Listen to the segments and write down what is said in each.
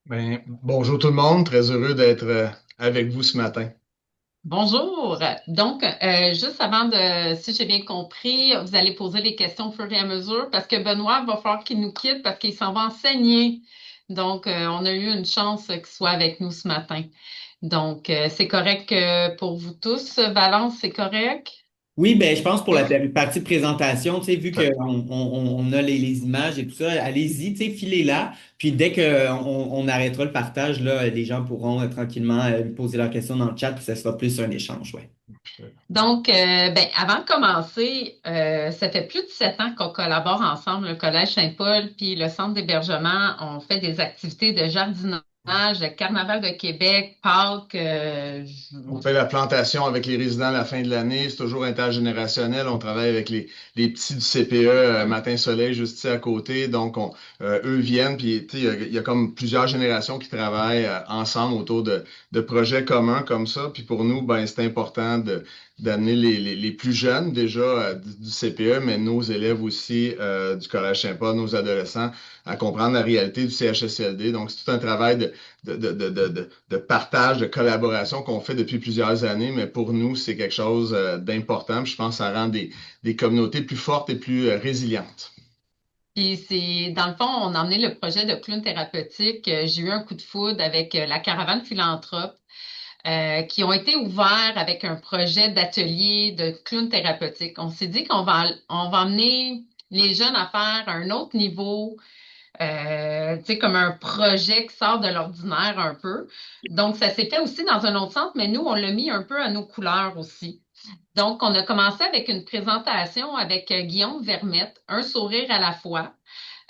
Bonjour tout le monde, très heureux d'être avec vous ce matin. Bonjour. Donc, juste avant si j'ai bien compris, vous allez poser les questions au fur et à mesure parce que Benoît va falloir qu'il nous quitte parce qu'il s'en va enseigner. Donc, on a eu une chance qu'il soit avec nous ce matin. Donc, c'est correct pour vous tous. Valence, c'est correct? Oui, ben, je pense pour la partie de présentation, tu sais, vu qu'on a les images et tout ça, allez-y, tu sais, filez là. Puis dès qu'on arrêtera le partage, là, les gens pourront tranquillement poser leurs questions dans le chat, puis ça sera plus un échange, ouais. Donc, avant de commencer, ça fait plus de 7 ans qu'on collabore ensemble, le Collège Saint-Paul puis le Centre d'hébergement. On fait des activités de jardinage, de Carnaval de Québec, Pâques. On fait la plantation avec les résidents à la fin de l'année. C'est toujours intergénérationnel. On travaille avec les petits du CPE, Matin Soleil, juste ici à côté. Donc, eux viennent. Puis, tu sais, il y a comme plusieurs générations qui travaillent ensemble autour de projets communs comme ça. Puis, pour nous, ben, c'est important d'amener les plus jeunes déjà du CPE, mais nos élèves aussi du Collège Saint-Paul, nos adolescents, à comprendre la réalité du CHSLD. Donc, c'est tout un travail de partage, de collaboration qu'on fait depuis plusieurs années, mais pour nous, c'est quelque chose d'important. Puis je pense que ça rend des communautés plus fortes et plus résilientes. Puis c'est, dans le fond, on a emmené le projet de clown thérapeutique. J'ai eu un coup de foudre avec la caravane philanthrope qui ont été ouverts avec un projet d'atelier de clown thérapeutique. On s'est dit on va emmener les jeunes à faire un autre niveau, tu sais, comme un projet qui sort de l'ordinaire un peu. Donc, ça s'est fait aussi dans un autre centre, mais nous, on l'a mis un peu à nos couleurs aussi. Donc, on a commencé avec une présentation avec Guillaume Vermette, Un sourire à la fois,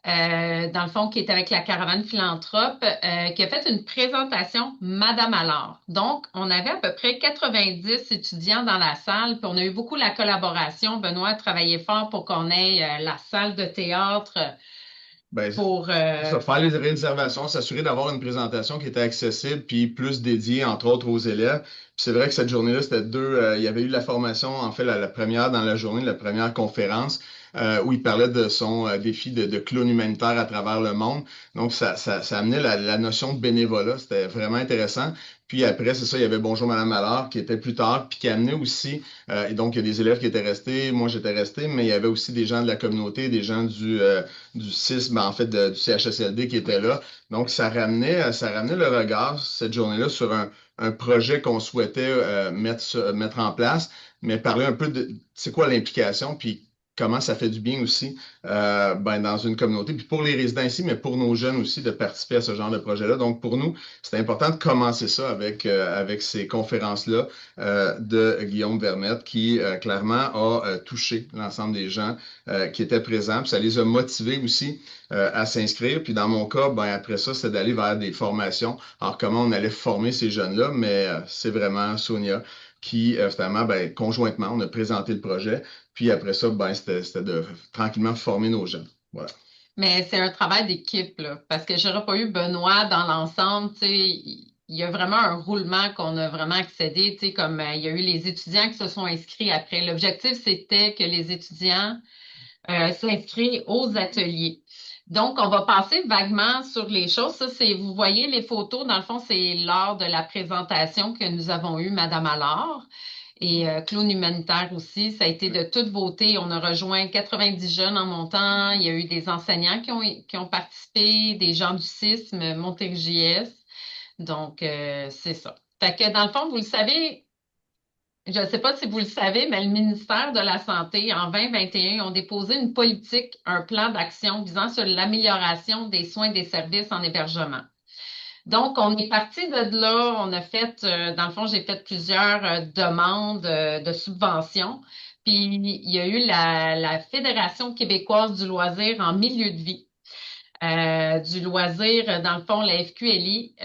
dans le fond, qui est avec la caravane philanthrope, qui a fait une présentation Madame Allard. Donc, on avait à peu près 90 étudiants dans la salle, puis on a eu beaucoup la collaboration. Benoît a travaillé fort pour qu'on ait la salle de théâtre Ben, pour c'est ça, faire les réservations, s'assurer d'avoir une présentation qui était accessible puis plus dédiée, entre autres, aux élèves. Puis c'est vrai que cette journée-là, c'était deux. Il y avait eu la formation, en fait, la première dans la journée, la première conférence, où il parlait de son défi de clown humanitaire à travers le monde. Donc, ça amenait la notion de bénévolat. C'était vraiment intéressant. Puis après, c'est ça, il y avait Bonjour Madame Allard qui était plus tard, puis qui amenait aussi, et donc il y a des élèves qui étaient restés, moi j'étais resté, mais il y avait aussi des gens de la communauté, des gens du CIS, ben, en fait, du CHSLD qui était là. Donc, ça ramenait le regard cette journée-là sur un projet qu'on souhaitait mettre en place, mais parler un peu de c'est quoi l'implication, puis comment ça fait du bien aussi ben, dans une communauté, puis pour les résidents ici, mais pour nos jeunes aussi de participer à ce genre de projet-là. Donc, pour nous, c'est important de commencer ça avec ces conférences-là de Guillaume Vermette qui clairement a touché l'ensemble des gens qui étaient présents. Puis ça les a motivés aussi à s'inscrire. Puis dans mon cas, ben, après ça, c'est d'aller vers des formations. Alors, comment on allait former ces jeunes-là? Mais c'est vraiment Sonia qui, finalement, ben, conjointement, on a présenté le projet. Puis après ça, ben, c'était de tranquillement former nos jeunes. Voilà. Mais c'est un travail d'équipe, là, parce que j'aurais pas eu Benoît dans l'ensemble, tu sais, il y a vraiment un roulement qu'on a vraiment accédé, tu sais, comme il y a eu les étudiants qui se sont inscrits après. L'objectif, c'était que les étudiants s'inscrivent aux ateliers. Donc, on va passer vaguement sur les choses. Ça, c'est, vous voyez les photos, dans le fond, c'est lors de la présentation que nous avons eue, Madame Allard. Et clown humanitaire aussi, ça a été de toute beauté. On a rejoint 90 jeunes en montant. Il y a eu des enseignants qui ont participé, des gens du CISM, Montérégie-JS. Donc, c'est ça. Fait que dans le fond, vous le savez, je ne sais pas si vous le savez, mais le ministère de la Santé, en 2021, ont déposé une politique, un plan d'action visant sur l'amélioration des soins et des services en hébergement. Donc, on est parti de là. On a fait, dans le fond, j'ai fait plusieurs demandes de subventions. Puis, il y a eu la Fédération québécoise du loisir en milieu de vie, du loisir, dans le fond, la FQLI,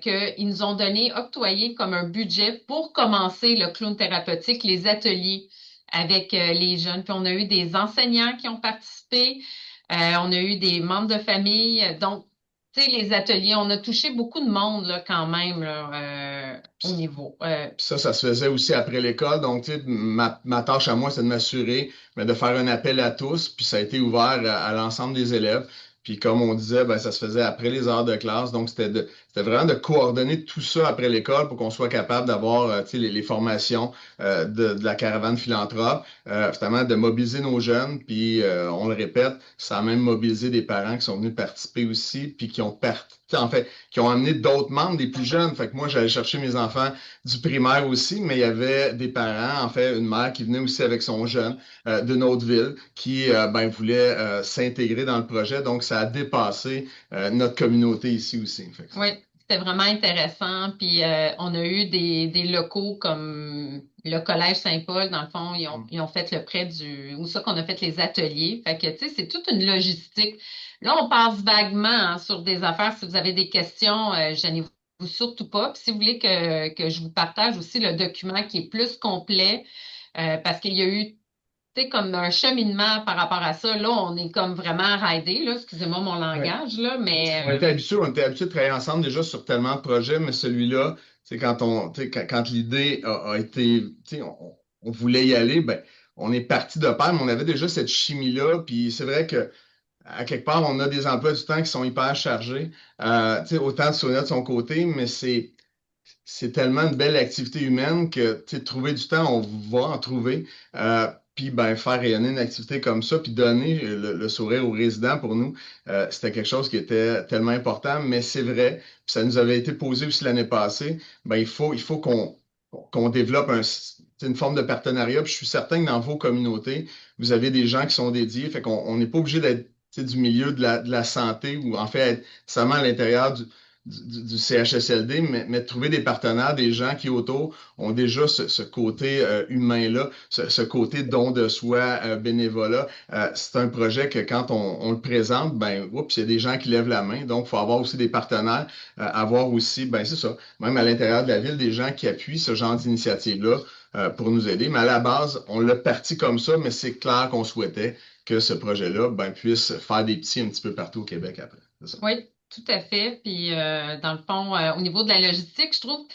qu'ils nous ont donné, octroyé comme un budget pour commencer le clown thérapeutique, les ateliers avec les jeunes. Puis, on a eu des enseignants qui ont participé. On a eu des membres de famille. Donc, tu sais, les ateliers, on a touché beaucoup de monde là, quand même là, au niveau. Puis ça se faisait aussi après l'école. Donc, tu sais, ma tâche à moi, c'est de m'assurer, mais de faire un appel à tous. Puis ça a été ouvert à l'ensemble des élèves. Puis comme on disait, ben, ça se faisait après les heures de classe. Donc, c'était vraiment de coordonner tout ça après l'école pour qu'on soit capable d'avoir tu sais, les formations de la caravane philanthrope, finalement de mobiliser nos jeunes. Puis, on le répète, ça a même mobilisé des parents qui sont venus participer aussi, puis qui ont en fait, qui ont amené d'autres membres, des plus jeunes. Fait que moi, j'allais chercher mes enfants du primaire aussi, mais il y avait des parents, en fait, une mère qui venait aussi avec son jeune d'une autre ville qui ben, voulait s'intégrer dans le projet. Donc, ça a dépassé notre communauté ici aussi. Fait que c'est Oui, ça. c'était vraiment intéressant. Puis on a eu des locaux comme le Collège Saint-Paul, dans le fond, ils ont fait le prêt ou ça qu'on a fait les ateliers. Fait que, tu sais, c'est toute une logistique. Là, on passe vaguement hein, sur des affaires. Si vous avez des questions, gênez-vous surtout pas. Puis si vous voulez que je vous partage aussi le document qui est plus complet, parce qu'il y a eu tu sais, comme un cheminement par rapport à ça. Là, on est comme vraiment raidé, là, excusez-moi mon Ouais. langage, là, mais On était habitué de travailler ensemble déjà sur tellement de projets, mais celui-là, c'est tu sais, quand l'idée a été, tu sais, on voulait y aller, ben, on est parti de pair, mais on avait déjà cette chimie-là. Puis c'est vrai que à quelque part, on a des emplois du temps qui sont hyper chargés. Tu sais, autant de Sonia de son côté, mais c'est tellement une belle activité humaine que tu sais, trouver du temps, on va en trouver. Puis ben, faire rayonner une activité comme ça, puis donner le sourire aux résidents pour nous, c'était quelque chose qui était tellement important. Mais c'est vrai, puis ça nous avait été posé aussi l'année passée, ben, il faut qu'on développe une forme de partenariat. Puis je suis certain que dans vos communautés, vous avez des gens qui sont dédiés. Fait qu'on n'est pas obligé d'être tu sais, du milieu de la santé ou en fait être seulement à l'intérieur du CHSLD, mais de trouver des partenaires, des gens qui autour ont déjà ce côté humain-là, ce côté don de soi, bénévolat. C'est un projet que quand on le présente, ben, oups, il y a des gens qui lèvent la main. Donc, il faut avoir aussi des partenaires, avoir aussi, ben, c'est ça, même à l'intérieur de la ville, des gens qui appuient ce genre d'initiative-là pour nous aider. Mais à la base, on l'a parti comme ça, mais c'est clair qu'on souhaitait que ce projet-là ben, puisse faire des petits un petit peu partout au Québec après. C'est ça. oui, tout à fait. Puis, dans le fond, au niveau de la logistique, je trouve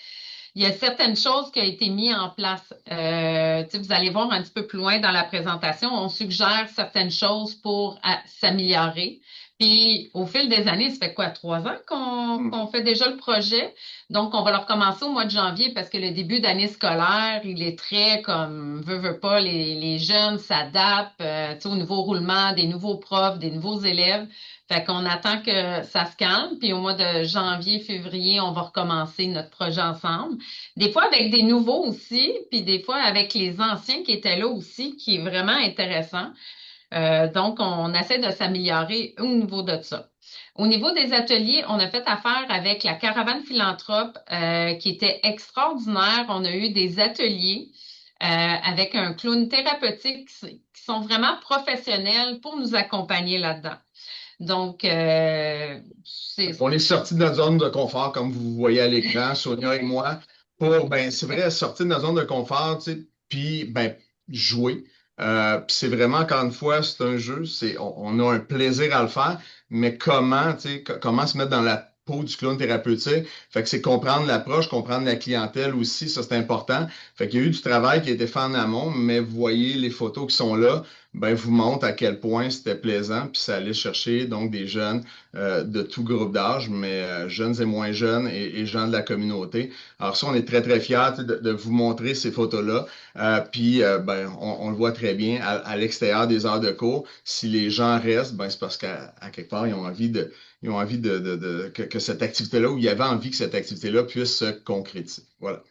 qu'il y a certaines choses qui ont été mises en place. Tu sais, vous allez voir un petit peu plus loin dans la présentation, on suggère certaines choses pour s'améliorer. Puis, au fil des années, ça fait quoi, 3 ans qu'on fait déjà le projet? Donc, on va le recommencer au mois de janvier parce que le début d'année scolaire, il est très comme, veut pas, les jeunes s'adaptent, tu sais, au nouveau roulement, des nouveaux profs, des nouveaux élèves. Fait qu'on attend que ça se calme, puis au mois de janvier, février, on va recommencer notre projet ensemble. Des fois avec des nouveaux aussi, puis des fois avec les anciens qui étaient là aussi, qui est vraiment intéressant. Donc, on essaie de s'améliorer au niveau de ça. Au niveau des ateliers, on a fait affaire avec la caravane philanthrope qui était extraordinaire. On a eu des ateliers avec un clown thérapeutique qui sont vraiment professionnels pour nous accompagner là-dedans. Donc, c'est On est sorti de notre zone de confort, comme vous voyez à l'écran, Sonia et moi, pour, ben, c'est vrai, sortir de notre zone de confort, tu sais, puis, ben, jouer. Puis c'est vraiment, encore une fois, c'est un jeu, on a un plaisir à le faire, mais comment, tu sais, comment se mettre dans la peau du clown thérapeutique? Fait que c'est comprendre l'approche, comprendre la clientèle aussi, ça c'est important. Fait qu'il y a eu du travail qui a été fait en amont, mais vous voyez les photos qui sont là, ben, vous montrent à quel point c'était plaisant, puis ça allait chercher donc des jeunes de tout groupe d'âge, mais jeunes et moins jeunes et gens de la communauté. Alors ça, on est très, très fiers tu sais, de vous montrer ces photos-là. Puis, ben, on le voit très bien à l'extérieur des heures de cours. Si les gens restent, ben, c'est parce qu'à quelque part, ils ont envie que cette activité-là, ou ils avaient envie que cette activité-là puisse se concrétiser. Voilà.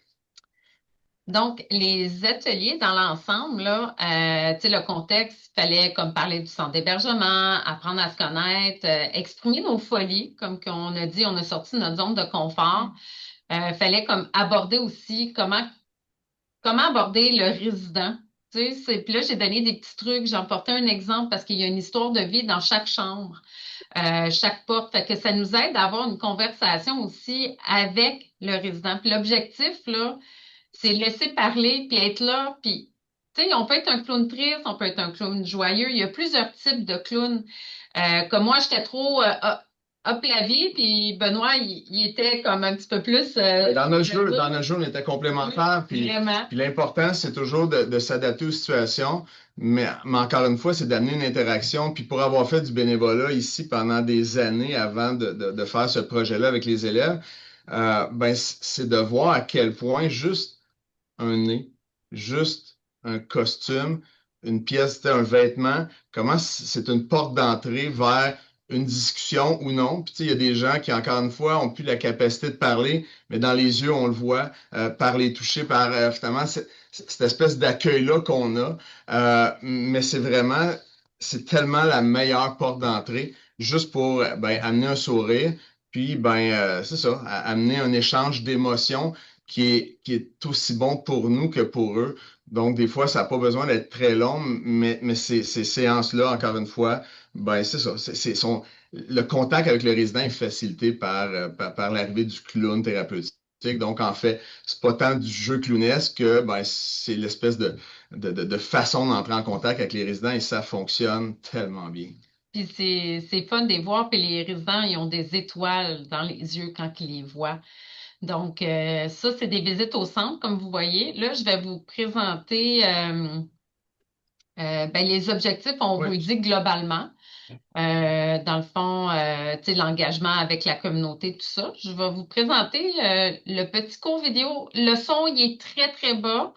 Donc, les ateliers dans l'ensemble, là, tu sais, le contexte, il fallait comme parler du centre d'hébergement, apprendre à se connaître, exprimer nos folies, comme qu'on a dit, on a sorti de notre zone de confort. Fallait comme aborder aussi comment aborder le résident. Tu sais, puis là, j'ai donné des petits trucs, j'en portais un exemple parce qu'il y a une histoire de vie dans chaque chambre, chaque porte. Fait que ça nous aide à avoir une conversation aussi avec le résident. Puis l'objectif, là, c'est laisser parler, puis être là, puis, tu sais, on peut être un clown triste, on peut être un clown joyeux. Il y a plusieurs types de clowns. Comme moi, j'étais trop hop la vie, puis Benoît, il était comme un petit peu plus Dans notre jeu, on était complémentaires, vraiment. puis l'important, c'est toujours de s'adapter aux situations, mais encore une fois, c'est d'amener une interaction. Puis pour avoir fait du bénévolat ici pendant des années avant de faire ce projet-là avec les élèves, ben, c'est de voir à quel point juste un nez, juste un costume, une pièce, un vêtement, comment c'est une porte d'entrée vers une discussion ou non. Puis, tu sais, il y a des gens qui, encore une fois, ont plus la capacité de parler, mais dans les yeux, on le voit, par les toucher, par finalement, cette espèce d'accueil-là qu'on a. Mais c'est tellement la meilleure porte d'entrée, juste pour ben, amener un sourire. Puis, ben, c'est ça, amener un échange d'émotions qui est aussi bon pour nous que pour eux. Donc, des fois, ça n'a pas besoin d'être très long, mais ces séances-là, encore une fois, ben, c'est ça. Le contact avec le résident est facilité par l'arrivée du clown thérapeutique. Donc, en fait, c'est pas tant du jeu clownesque que ben, c'est l'espèce de façon d'entrer en contact avec les résidents et ça fonctionne tellement bien. Puis c'est fun de les voir, puis les résidents, ils ont des étoiles dans les yeux quand ils les voient. Donc, ça, c'est des visites au centre, comme vous voyez. Là, je vais vous présenter ben, les objectifs, on vous Oui. le dit globalement. Dans le fond, tu sais, l'engagement avec la communauté, tout ça. Je vais vous présenter le petit cours vidéo. Le son, il est très, très bas.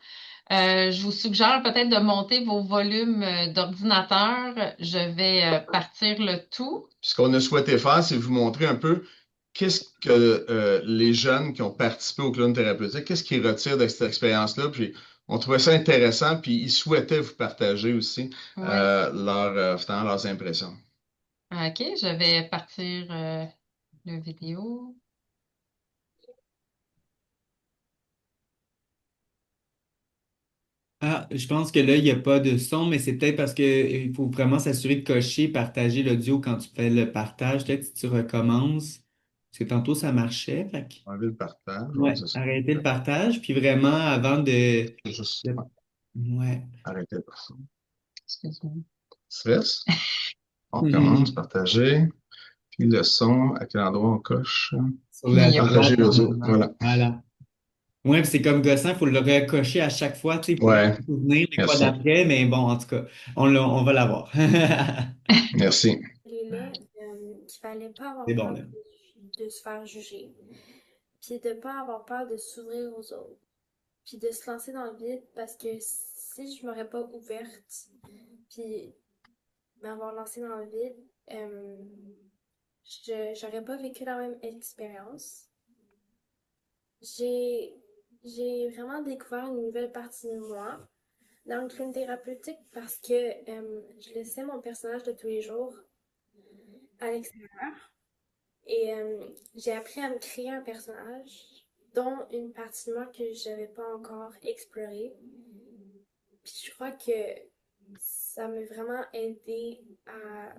Je vous suggère peut-être de monter vos volumes d'ordinateur. Je vais partir le tout. Puis ce qu'on a souhaité faire, c'est vous montrer un peu qu'est-ce que les jeunes qui ont participé au clown thérapeutique, qu'est-ce qu'ils retirent de cette expérience-là. Puis on trouvait ça intéressant, puis ils souhaitaient vous partager aussi Oui. finalement, leurs impressions. OK, je vais partir le vidéo. Ah, je pense que là, il n'y a pas de son, mais c'est peut-être parce qu'il faut vraiment s'assurer de cocher, partager l'audio quand tu fais le partage. Peut-être si tu recommences, parce que tantôt ça marchait. Fait que, Enlever le partage, ouais, ouais, c'est ça. arrêter le partage, puis vraiment avant de, C'est juste de- ouais. arrêter le partage. Excuse-moi. Stress. On recommence, partager. Puis le son, à quel endroit on coche? Sur Il la n'y a pas Partager droite, de l'audio. son. normalement. Voilà. Voilà. Ouais, puis c'est comme gossant, il faut le recocher à chaque fois, tu sais, pour Ouais, se souvenir des fois merci. d'après, mais bon, en tout cas, on va l'avoir. Merci. Et là, qu'il fallait pas C'est avoir bon, peur là. de se faire juger, puis de pas avoir peur de s'ouvrir aux autres, puis de se lancer dans le vide parce que si je m'aurais pas ouverte, puis m'avoir lancé dans le vide, j'aurais pas vécu la même expérience. J'ai j'ai vraiment découvert une nouvelle partie de moi dans le clown thérapeutique parce que je laissais mon personnage de tous les jours à l'extérieur. Et j'ai appris à me créer un personnage, dont une partie de moi que je n'avais pas encore explorée. Puis je crois que ça m'a vraiment aidé à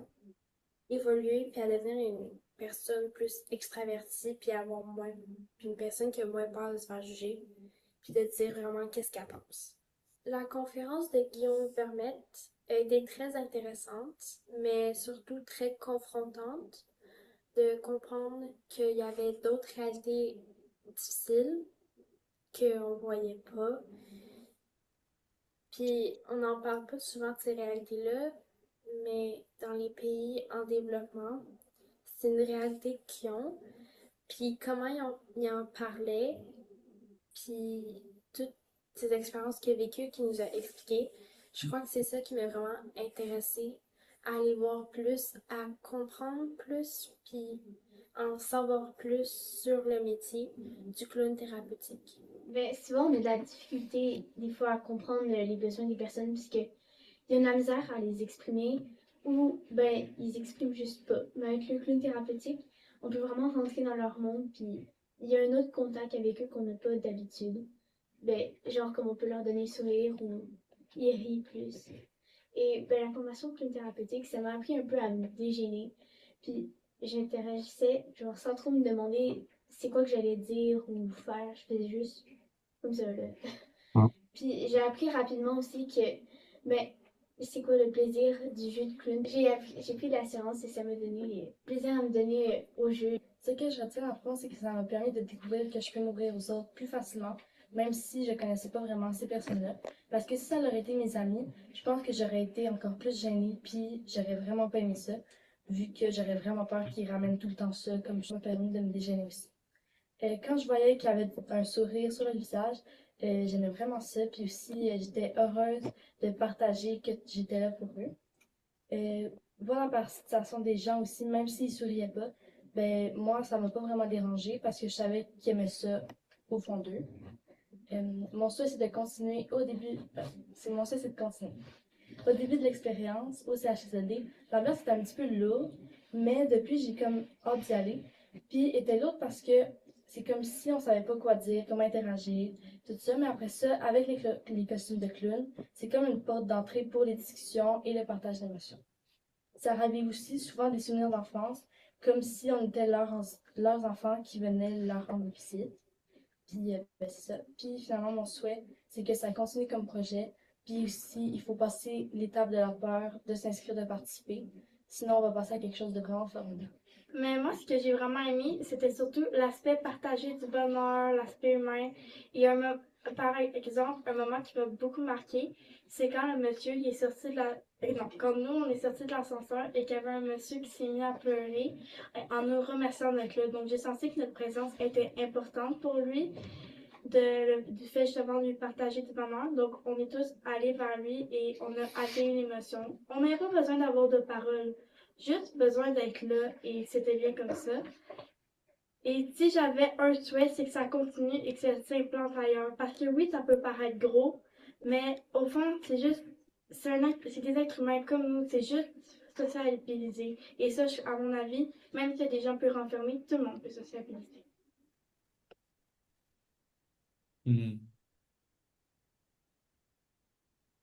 évoluer puis à devenir une personne plus extravertie puis avoir moins, puis une personne qui a moins peur de se faire juger puis de dire vraiment qu'est-ce qu'elle pense. La conférence de Guillaume Vermette a été très intéressante, mais surtout très confrontante de comprendre qu'il y avait d'autres réalités difficiles qu'on voyait pas. Puis on n'en parle pas souvent de ces réalités-là, mais dans les pays en développement, c'est une réalité qu'ils ont. Puis comment ils en parlaient, puis toutes ces expériences qu'il a vécues, qu'il nous a expliquées, je crois que c'est ça qui m'a vraiment intéressée à aller voir plus, à comprendre plus, puis en savoir plus sur le métier du clown thérapeutique. Ben, souvent, on a de la difficulté des fois à comprendre les besoins des personnes puisque il y a de la misère à les exprimer ou ben ils expriment juste pas. Mais avec le clown thérapeutique, on peut vraiment rentrer dans leur monde puis il y a un autre contact avec eux qu'on n'a pas d'habitude. Ben, genre comme on peut leur donner le sourire ou ils rient plus. Et ben, la formation clown thérapeutique, ça m'a appris un peu à me dégêner. Puis j'interagissais genre sans trop me demander c'est quoi que j'allais dire ou faire. Je faisais juste comme ça, là. Hum. Puis j'ai appris rapidement aussi que ben, c'est quoi le plaisir du jeu de clown. J'ai pris de l'assurance et ça m'a donné plaisir à me donner au jeu. Ce que je retiens en fond, c'est que ça m'a permis de découvrir que je peux m'ouvrir aux autres plus facilement, même si je connaissais pas vraiment ces personnes-là. Parce que si ça aurait été mes amis, je pense que j'aurais été encore plus gênée, puis j'aurais vraiment pas aimé ça, vu que j'aurais vraiment peur qu'ils ramènent tout le temps ça, comme ça m'a permis de me dégêner aussi. Quand je voyais qu'il y avait un sourire sur leur visage, j'aimais vraiment ça, puis aussi j'étais heureuse de partager que j'étais là pour eux. Voir la participation des gens aussi, même s'ils souriaient pas, ben moi ça m'a pas vraiment dérangé parce que je savais qu'ils aimaient ça au fond d'eux. Mon souhait c'est de continuer au début, mon souhait c'est de continuer. Au début de l'expérience au CHSLD, l'ambiance était un petit peu lourde, mais depuis j'ai comme hâte d'y aller. Puis était lourde parce que c'est comme si on savait pas quoi dire, comment interagir, tout ça, mais après ça, avec les costumes de clown, c'est comme une porte d'entrée pour les discussions et le partage d'émotions. Ça ravive aussi souvent des souvenirs d'enfance, comme si on était leurs enfants qui venaient leur rendre visite. Puis, ben, c'est ça. Puis, finalement, mon souhait, c'est que ça continue comme projet. Puis aussi, il faut passer l'étape de la peur, de s'inscrire, de participer. Sinon, on va passer à quelque chose de vraiment formidable. Mais moi, ce que j'ai vraiment aimé, c'était surtout l'aspect partagé du bonheur, l'aspect humain. Et par exemple, un moment qui m'a beaucoup marqué, c'est quand le monsieur il est sorti de la... Non, quand nous, on est sorti de l'ascenseur et qu'il y avait un monsieur qui s'est mis à pleurer en nous remerciant d'être là. Donc, j'ai senti que notre présence était importante pour lui, du fait justement de lui partager du bonheur. Donc, on est tous allés vers lui et on a atteint une émotion. On n'avait pas besoin d'avoir de paroles. Juste besoin d'être là et c'était bien comme ça. Et si j'avais un souhait, c'est que ça continue et que ça s'implante ailleurs. Parce que oui, ça peut paraître gros, mais au fond, c'est des êtres humains comme nous, c'est juste sociabiliser. Et ça, à mon avis, même s'il y a des gens plus renfermés, tout le monde peut sociabiliser. Mhm.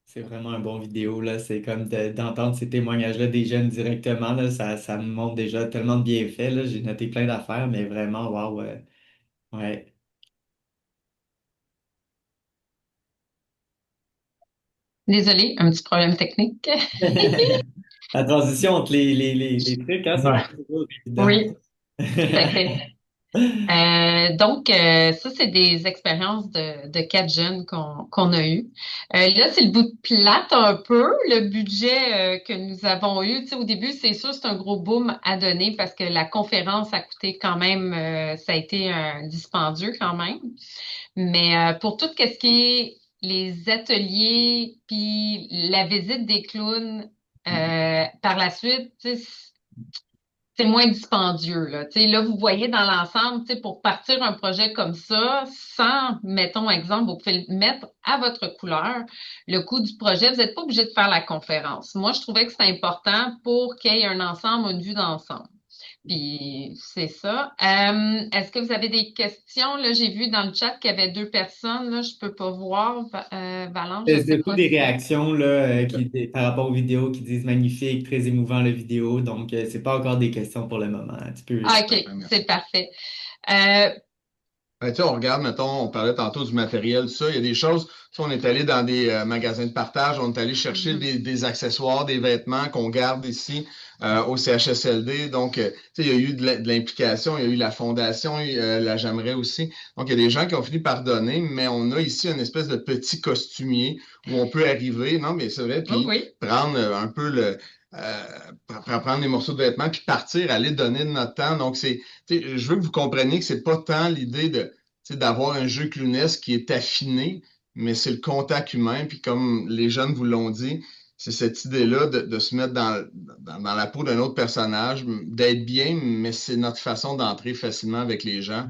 C'est vraiment un bon vidéo, là. C'est comme d'entendre ces témoignages-là des jeunes directement, là, ça me montre déjà tellement de bienfaits, là. J'ai noté plein d'affaires, mais vraiment, waouh, ouais. Désolée, un petit problème technique. La transition entre les trucs, hein, c'est Ouais. pas toujours évident. Oui, tout à fait. Ça, c'est des expériences de 4 jeunes qu'on a eues. Là, c'est le bout de plate un peu, le budget que nous avons eu. Tu sais, au début, c'est sûr, c'est un gros boom à donner parce que la conférence a coûté quand même, ça a été dispendieux quand même. Mais pour tout ce qui est les ateliers puis la visite des clowns, par la suite, tu sais, c'est moins dispendieux, là. Tu sais, là, vous voyez dans l'ensemble, tu sais, pour partir un projet comme ça, sans, mettons, exemple, vous pouvez le mettre à votre couleur, le coût du projet, vous n'êtes pas obligé de faire la conférence. Moi, je trouvais que c'était important pour qu'il y ait un ensemble, une vue d'ensemble. Puis, c'est ça. Est-ce que vous avez des questions? Là, j'ai vu dans le chat qu'il y avait 2 personnes, là, je peux pas voir. Valence, je C'est sais beaucoup pas des si... réactions là, par rapport aux vidéos qui disent magnifique, très émouvant la vidéo. Donc, c'est pas encore des questions pour le moment. Tu peux. Ah, OK, Merci. c'est parfait. Euh, Ben, tu sais, on regarde, mettons, on parlait tantôt du matériel, tout ça. Il y a des choses, tu sais, on est allé dans des magasins de partage, on est allé chercher des accessoires, des vêtements qu'on garde ici au CHSLD. Donc, tu sais, il y a eu de l'implication, il y a eu la fondation, la J'aimerais aussi. Donc, il y a des gens qui ont fini par donner, mais on a ici une espèce de petit costumier où on peut arriver, non, mais c'est vrai, oh puis oui. prendre un peu prendre des morceaux de vêtements, puis partir, aller donner de notre temps. Donc, je veux que vous compreniez que c'est pas tant l'idée d'avoir un jeu clownesque qui est affiné, mais c'est le contact humain. Puis comme les jeunes vous l'ont dit, c'est cette idée-là de se mettre dans la peau d'un autre personnage, d'être bien, mais c'est notre façon d'entrer facilement avec les gens.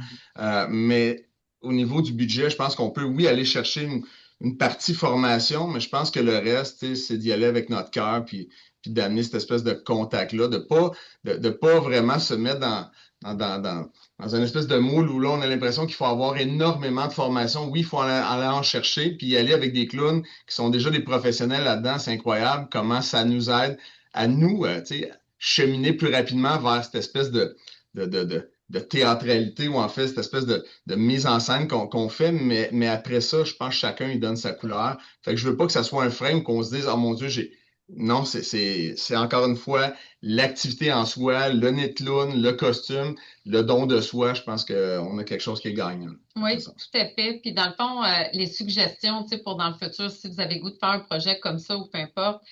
Mais au niveau du budget, je pense qu'on peut, oui, aller chercher une partie formation, mais je pense que le reste, c'est d'y aller avec notre cœur, puis d'amener cette espèce de contact-là, de pas vraiment se mettre dans une espèce de moule où là, on a l'impression qu'il faut avoir énormément de formation. Oui, il faut aller en chercher, puis y aller avec des clowns qui sont déjà des professionnels là-dedans. C'est incroyable comment ça nous aide à nous, cheminer plus rapidement vers cette espèce de théâtralité ou en fait cette espèce de mise en scène qu'on fait, mais après ça, je pense que chacun il donne sa couleur. Fait que je veux pas que ça soit un frame qu'on se dise, oh mon Dieu, Non, c'est encore une fois l'activité en soi, le nez de clown, le costume, le don de soi. Je pense qu'on a quelque chose qui est gagnant. C'est Oui, ça. tout à fait. Puis dans le fond, les suggestions, tu sais, pour dans le futur, si vous avez le goût de faire un projet comme ça ou peu importe,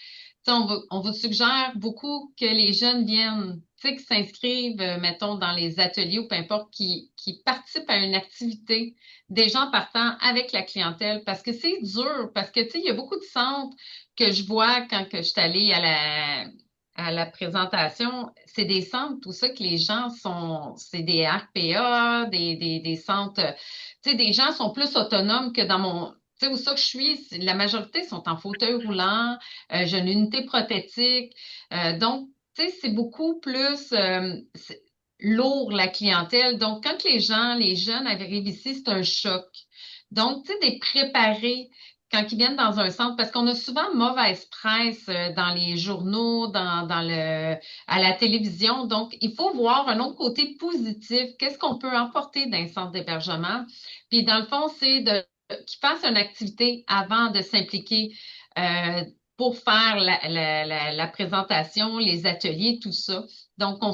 tu sais, on vous suggère beaucoup que les jeunes viennent, tu sais, qui s'inscrivent, mettons, dans les ateliers ou peu importe, qui participent à une activité, des gens partant avec la clientèle, parce que c'est dur, parce que, tu sais, il y a beaucoup de centres que je vois quand que je suis allée à la présentation, c'est des centres, tout ça, que les gens sont, c'est des RPA, des centres, tu sais, des gens sont plus autonomes que dans mon, tu sais, où ça que je suis, la majorité sont en fauteuil roulant, j'ai une unité prothétique. Donc, tu sais, c'est beaucoup plus lourd la clientèle. Donc, quand les jeunes arrivent ici, c'est un choc. Donc, tu sais, des préparés quand ils viennent dans un centre, parce qu'on a souvent mauvaise presse dans les journaux, à la télévision. Donc, il faut voir un autre côté positif. Qu'est-ce qu'on peut emporter d'un centre d'hébergement? Puis, dans le fond, c'est qu'ils fassent une activité avant de s'impliquer euh, pour faire la présentation, les ateliers, tout ça. Donc, on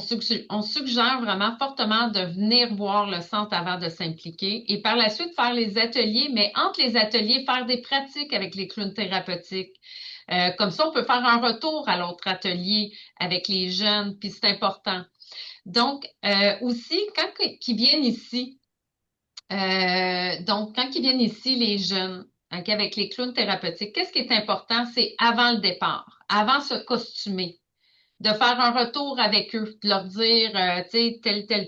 suggère vraiment fortement de venir voir le centre avant de s'impliquer et par la suite faire les ateliers, mais entre les ateliers, faire des pratiques avec les clowns thérapeutiques. Comme ça, on peut faire un retour à l'autre atelier avec les jeunes, puis c'est important. Donc, aussi, quand ils viennent ici, quand ils viennent ici, les jeunes, ok, avec les clowns thérapeutiques, qu'est-ce qui est important? C'est avant le départ, avant se costumer, de faire un retour avec eux, de leur dire, tu sais,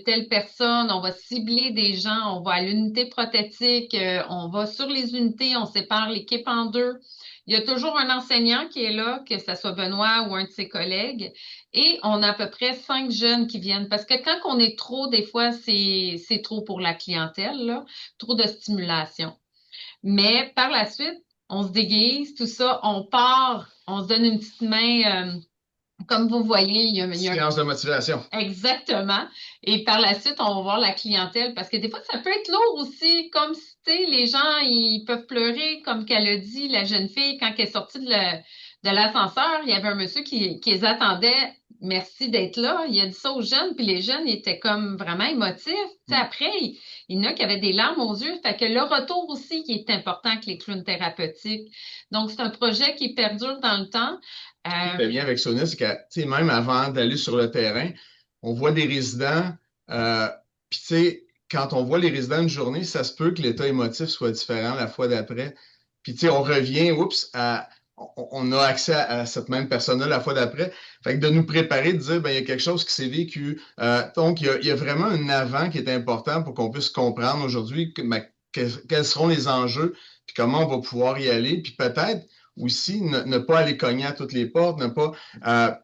telle personne, on va cibler des gens, on va à l'unité prothétique, on va sur les unités, on sépare l'équipe en deux. Il y a toujours un enseignant qui est là, que ce soit Benoît ou un de ses collègues, et on a à peu près 5 jeunes qui viennent. Parce que quand on est trop, des fois, c'est trop pour la clientèle, là, trop de stimulation. Mais par la suite, on se déguise, tout ça, on part, on se donne une petite main. Comme vous voyez, il y a Séance de motivation. exactement. Et par la suite, on va voir la clientèle parce que des fois, ça peut être lourd aussi. Comme si, tu sais, les gens, ils peuvent pleurer, comme qu'elle a dit, la jeune fille, quand elle est sortie de l'ascenseur, il y avait un monsieur qui les attendait. Merci d'être là. Il a dit ça aux jeunes, puis les jeunes, ils étaient comme vraiment émotifs. Tu sais, après, il y en a qui avaient des larmes aux yeux. Fait que le retour aussi qui est important avec les clowns thérapeutiques. Donc, c'est un projet qui perdure dans le temps. Ce qui fait bien avec Sonia, c'est que, tu sais, même avant d'aller sur le terrain, on voit des résidents, euh, puis tu sais, quand on voit les résidents une journée, ça se peut que l'état émotif soit différent la fois d'après. Puis tu sais, on revient, on a accès à cette même personne-là la fois d'après. Fait que de nous préparer, de dire, ben, il y a quelque chose qui s'est vécu. Donc, il y a vraiment un avant qui est important pour qu'on puisse comprendre aujourd'hui quels seront les enjeux, puis comment on va pouvoir y aller, puis peut-être aussi ne pas aller cogner à toutes les portes,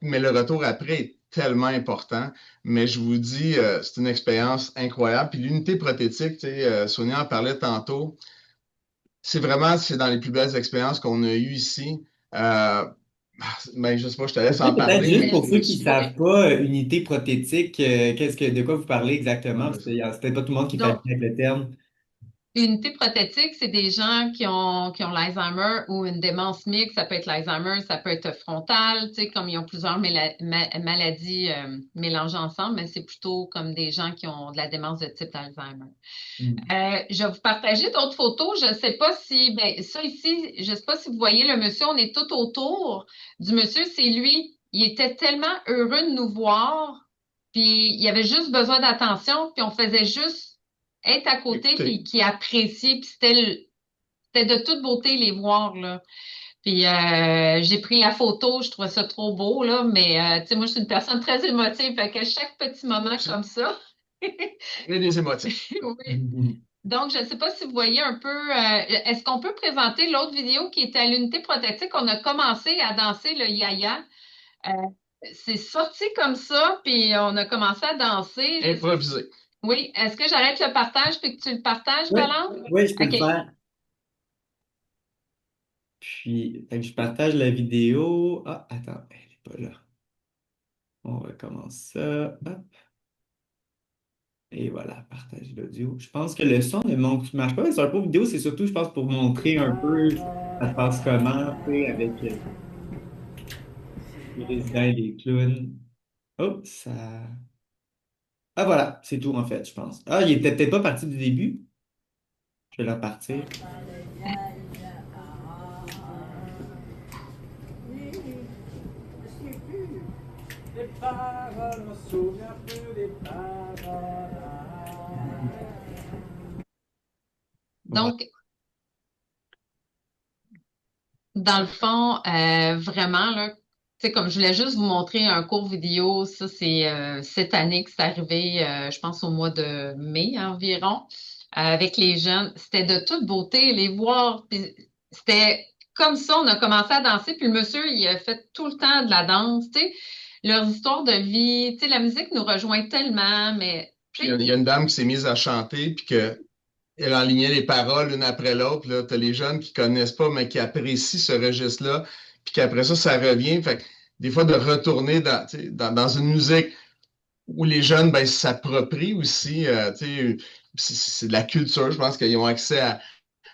mais le retour après est tellement important. Mais je vous dis, c'est une expérience incroyable. Puis l'unité prothétique, tu sais, Sonia en parlait tantôt, c'est dans les plus belles expériences qu'on a eues ici. Ben, je sais pas, je te laisse en Peut-être parler, juste mais pour ceux qui ne Oui. savent pas, unité prothétique, de quoi vous parlez exactement? ouais, Parce que c'est peut-être pas tout le monde qui est Donc, familier avec le terme. l'unité prothétique, c'est des gens qui ont l'Alzheimer ou une démence mixte. Ça peut être l'Alzheimer, ça peut être frontal, tu sais, comme ils ont plusieurs maladies mélangées ensemble, mais c'est plutôt comme des gens qui ont de la démence de type d'Alzheimer. Hmm. Je vais vous partager d'autres photos. Je ne sais pas si, ben, ça ici, je ne sais pas si vous voyez le monsieur, on est tout autour du monsieur, c'est lui. Il était tellement heureux de nous voir, puis il avait juste besoin d'attention, puis on faisait juste être à côté, écoutez, puis qui appréciait, puis c'était de toute beauté les voir, là. Puis j'ai pris la photo, je trouvais ça trop beau, là, mais tu sais, moi, je suis une personne très émotive, fait que chaque petit moment comme ça. il y a des émotifs. Oui. Donc, je ne sais pas si vous voyez un peu, est-ce qu'on peut présenter l'autre vidéo qui était à l'unité protectique? On a commencé à danser le yaya. Euh, c'est sorti comme ça, puis on a commencé à danser. Improvisé. Oui, est-ce que j'arrête le partage puis que tu le partages, Oui, Valente? oui, je peux le OK. faire. Puis, fait que je partage la vidéo. Ah, attends, elle n'est pas là. On recommence ça. Hop. Et voilà, partage l'audio. Je pense que le son ne marche pas, mais sur la pauvre vidéo, c'est surtout, je pense, pour montrer un peu ça se passe comment, tu sais, avec. Les résidents et les clowns. Oh, ça. Ah voilà, c'est tout en fait, je pense. Ah, il était peut-être pas parti du début. Je vais le repartir. Les paroles me souviennent plus des paroles. Voilà. Donc, dans le fond, vraiment, là, tu sais, comme je voulais juste vous montrer un court vidéo, ça, c'est cette année que c'est arrivé, je pense au mois de mai environ, avec les jeunes. C'était de toute beauté, les voir. Puis c'était comme ça, on a commencé à danser, puis le monsieur, il a fait tout le temps de la danse, tu sais, leurs histoires de vie, tu sais, la musique nous rejoint tellement, mais tu Il y a sais, une dame qui s'est mise à chanter, puis elle enlignait les paroles l'une après l'autre. Là, t'as les jeunes qui connaissent pas, mais qui apprécient ce registre-là, puis qu'après ça, ça revient. Fait que des fois, de retourner tu sais, dans une musique où les jeunes ben, s'approprient aussi, tu sais, c'est de la culture. Je pense qu'ils ont accès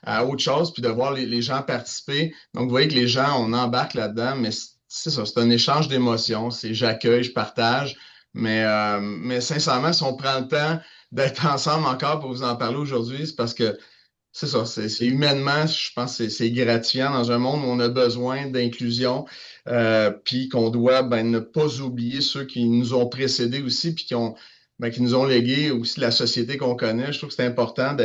à autre chose, puis de voir les gens participer. Donc, vous voyez que les gens, on embarque là-dedans, mais c'est ça, c'est un échange d'émotions. C'est j'accueille, je partage. Mais sincèrement, si on prend le temps d'être ensemble encore pour vous en parler aujourd'hui, c'est parce que c'est ça, c'est humainement, je pense que c'est gratifiant dans un monde où on a besoin d'inclusion, puis qu'on doit ben, ne pas oublier ceux qui nous ont précédés aussi, puis qui nous ont légué aussi la société qu'on connaît. Je trouve que c'est important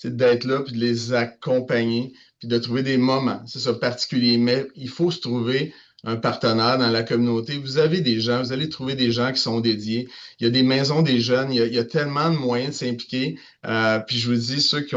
d'être là, puis de les accompagner, puis de trouver des moments, c'est ça, particulier. Mais il faut se trouver un partenaire dans la communauté. Vous avez des gens, vous allez trouver des gens qui sont dédiés. Il y a des maisons des jeunes, il y a tellement de moyens de s'impliquer. Puis je vous dis, ceux qui,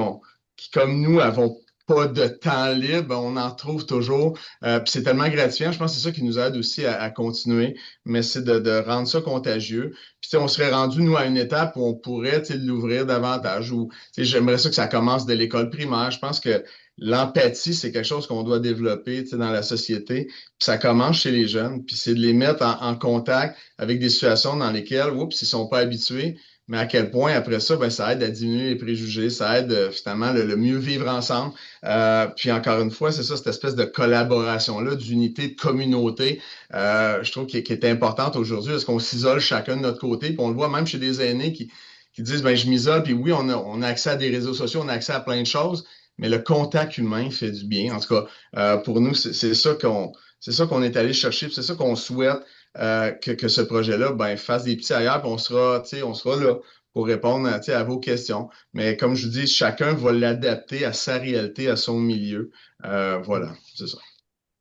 comme nous, avons pas de temps libre, on en trouve toujours. Puis c'est tellement gratifiant. Je pense que c'est ça qui nous aide aussi à continuer, mais c'est de rendre ça contagieux. Puis on serait rendu, nous, à une étape où on pourrait l'ouvrir davantage. Ou j'aimerais ça que ça commence dès l'école primaire. Je pense que l'empathie, c'est quelque chose qu'on doit développer dans la société. Puis ça commence chez les jeunes. Puis c'est de les mettre en contact avec des situations dans lesquelles, oups, ils sont pas habitués. Mais à quel point, après ça, ben, ça aide à diminuer les préjugés, ça aide finalement le mieux vivre ensemble. Puis encore une fois, c'est ça, cette espèce de collaboration-là, d'unité, de communauté, je trouve qui est importante aujourd'hui. Est-ce qu'on s'isole chacun de notre côté? Puis on le voit même chez des aînés qui disent, ben, je m'isole, puis oui, on a accès à des réseaux sociaux, on a accès à plein de choses, mais le contact humain fait du bien. En tout cas, pour nous, c'est ça qu'on est allé chercher, puis c'est ça qu'on souhaite que ce projet-là ben, fasse des petits ailleurs, puis on sera là pour répondre à vos questions. Mais comme je vous dis, chacun va l'adapter à sa réalité, à son milieu. Voilà, c'est ça.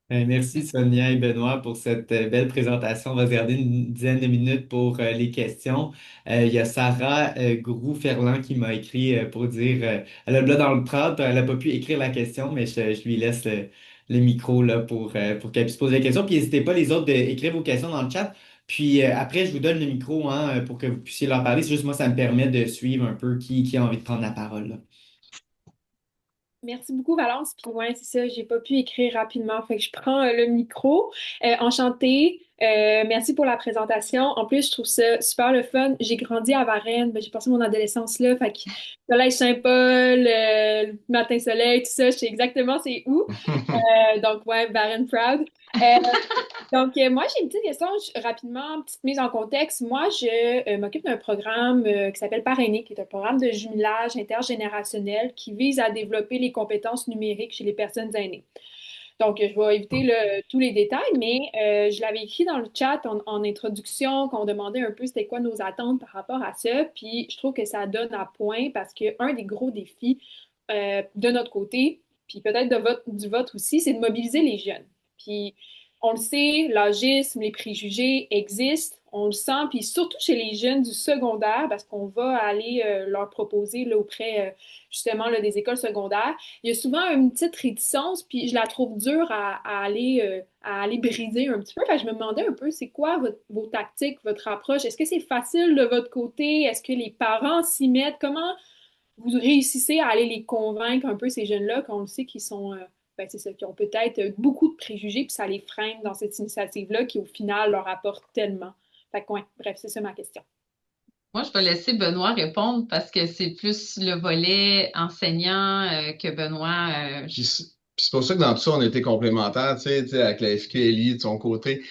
Merci Sonia et Benoît pour cette belle présentation. On va se garder une dizaine de minutes pour les questions. Il y a Sarah Groux-Ferland qui m'a écrit pour dire, elle a le blog dans le trad, elle n'a pas pu écrire la question, mais je lui laisse le micro là, pour qu'elle puisse poser la question. Puis n'hésitez pas les autres d'écrire vos questions dans le chat. Puis après, je vous donne le micro hein, pour que vous puissiez leur parler. C'est juste moi, ça me permet de suivre un peu qui a envie de prendre la parole, là. Merci beaucoup, Valence. Puis ouais, c'est ça, j'ai pas pu écrire rapidement, fait que je prends le micro. Enchantée. Merci pour la présentation. En plus, je trouve ça super le fun. J'ai grandi à Varennes, ben, j'ai passé mon adolescence là, fait que Soleil Saint-Paul, le matin soleil, tout ça, je sais exactement c'est où. Donc ouais, Varennes proud. Moi, j'ai une petite question rapidement, petite mise en contexte. Moi, je m'occupe d'un programme qui s'appelle Parrainer, qui est un programme de jumelage intergénérationnel qui vise à développer les compétences numériques chez les personnes aînées. Donc, je vais éviter tous les détails, mais je l'avais écrit dans le chat en introduction, qu'on demandait un peu c'était quoi nos attentes par rapport à ça. Puis, je trouve que ça donne à point parce qu'un des gros défis de notre côté, puis peut-être du vote aussi, c'est de mobiliser les jeunes. Puis, on le sait, l'agisme, les préjugés existent, on le sent, puis surtout chez les jeunes du secondaire, parce qu'on va aller leur proposer là, auprès justement là, des écoles secondaires, il y a souvent une petite réticence, puis je la trouve dure à aller briser un petit peu. Fait que je me demandais un peu, c'est quoi vos tactiques, votre approche? Est-ce que c'est facile de votre côté? Est-ce que les parents s'y mettent? Comment vous réussissez à aller les convaincre un peu, ces jeunes-là, qu'on le sait qu'ils sont, ben, c'est ça, qui ont peut-être beaucoup de préjugés, puis ça les freine dans cette initiative-là qui, au final, leur apporte tellement. Fait que, ouais, bref, c'est ça ma question. moi, je vais laisser Benoît répondre parce que c'est plus le volet enseignant que Benoît. Puis c'est pour ça que dans tout ça, on était complémentaires, avec la FKLI de son côté.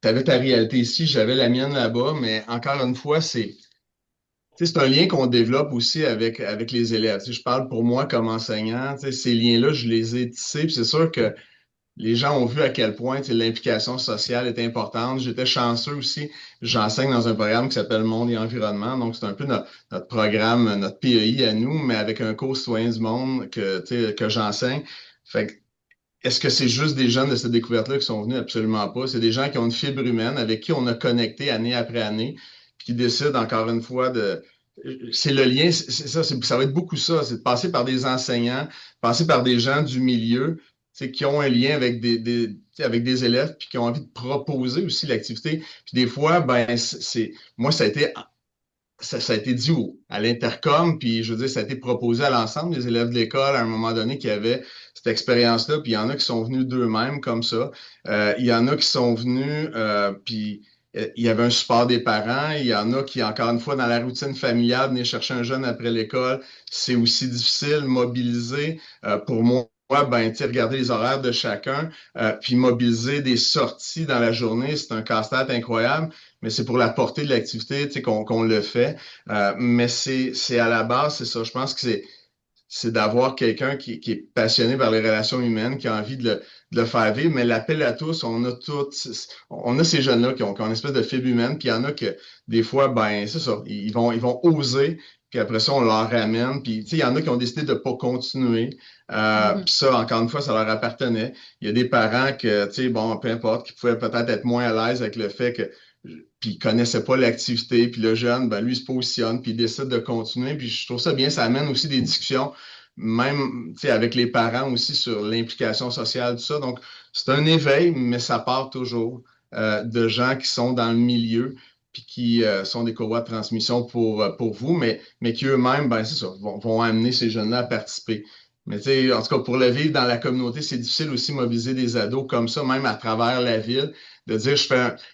avais ta réalité ici, j'avais la mienne là-bas, mais encore une fois, c'est un lien qu'on développe aussi avec les élèves. Tu sais, je parle pour moi comme enseignant, tu sais, ces liens-là, je les ai tissés, puis c'est sûr que les gens ont vu à quel point tu sais, l'implication sociale est importante. J'étais chanceux aussi. J'enseigne dans un programme qui s'appelle Monde et Environnement. Donc, c'est un peu notre programme, notre PEI à nous, mais avec un cours citoyen du monde tu sais, que j'enseigne. Fait que, est-ce que c'est juste des jeunes de cette découverte-là qui sont venus? Absolument pas. C'est des gens qui ont une fibre humaine, avec qui on a connecté année après année, puis qui décident encore une fois de. C'est le lien, c'est ça, ça va être beaucoup ça, c'est de passer par des enseignants, passer par des gens du milieu, tu sais, qui ont un lien avec tu sais, avec des élèves, puis qui ont envie de proposer aussi l'activité. Puis des fois, ben, moi, ça a été dit à l'intercom, puis je veux dire, ça a été proposé à l'ensemble des élèves de l'école à un moment donné qui avaient cette expérience-là, puis il y en a qui sont venus d'eux-mêmes comme ça. Il y en a qui sont venus, puis il y avait un support des parents. Il y en a qui, encore une fois, dans la routine familiale, venir chercher un jeune après l'école, c'est aussi difficile, mobiliser. Pour moi, ben, tu sais, regarder les horaires de chacun, puis mobiliser des sorties dans la journée, c'est un casse-tête incroyable, mais c'est pour la portée de l'activité, tu sais, qu'on le fait. Mais c'est à la base, c'est ça. Je pense que c'est d'avoir quelqu'un qui est passionné par les relations humaines, qui a envie de le faire vivre. Mais l'appel à tous, on a ces jeunes-là qui ont une espèce de fibre humaine, puis il y en a que des fois, ben, c'est ça, ils vont oser, puis après ça, on leur ramène. Puis, tu sais, il y en a qui ont décidé de pas continuer. Puis ça, encore une fois, ça leur appartenait. Il y a des parents que, tu sais, bon, peu importe, qui pouvaient peut-être être moins à l'aise avec le fait que puis il connaissait pas l'activité, puis le jeune, ben lui, il se positionne, puis il décide de continuer, puis je trouve ça bien, ça amène aussi des discussions, même, tu sais, avec les parents aussi sur l'implication sociale, tout ça. Donc, c'est un éveil, mais ça part toujours de gens qui sont dans le milieu, puis qui sont des courroies de transmission pour vous, mais qui eux-mêmes, ben c'est ça, vont amener ces jeunes-là à participer. Mais tu sais, en tout cas, pour le vivre dans la communauté, c'est difficile aussi de mobiliser des ados comme ça, même à travers la ville, de dire,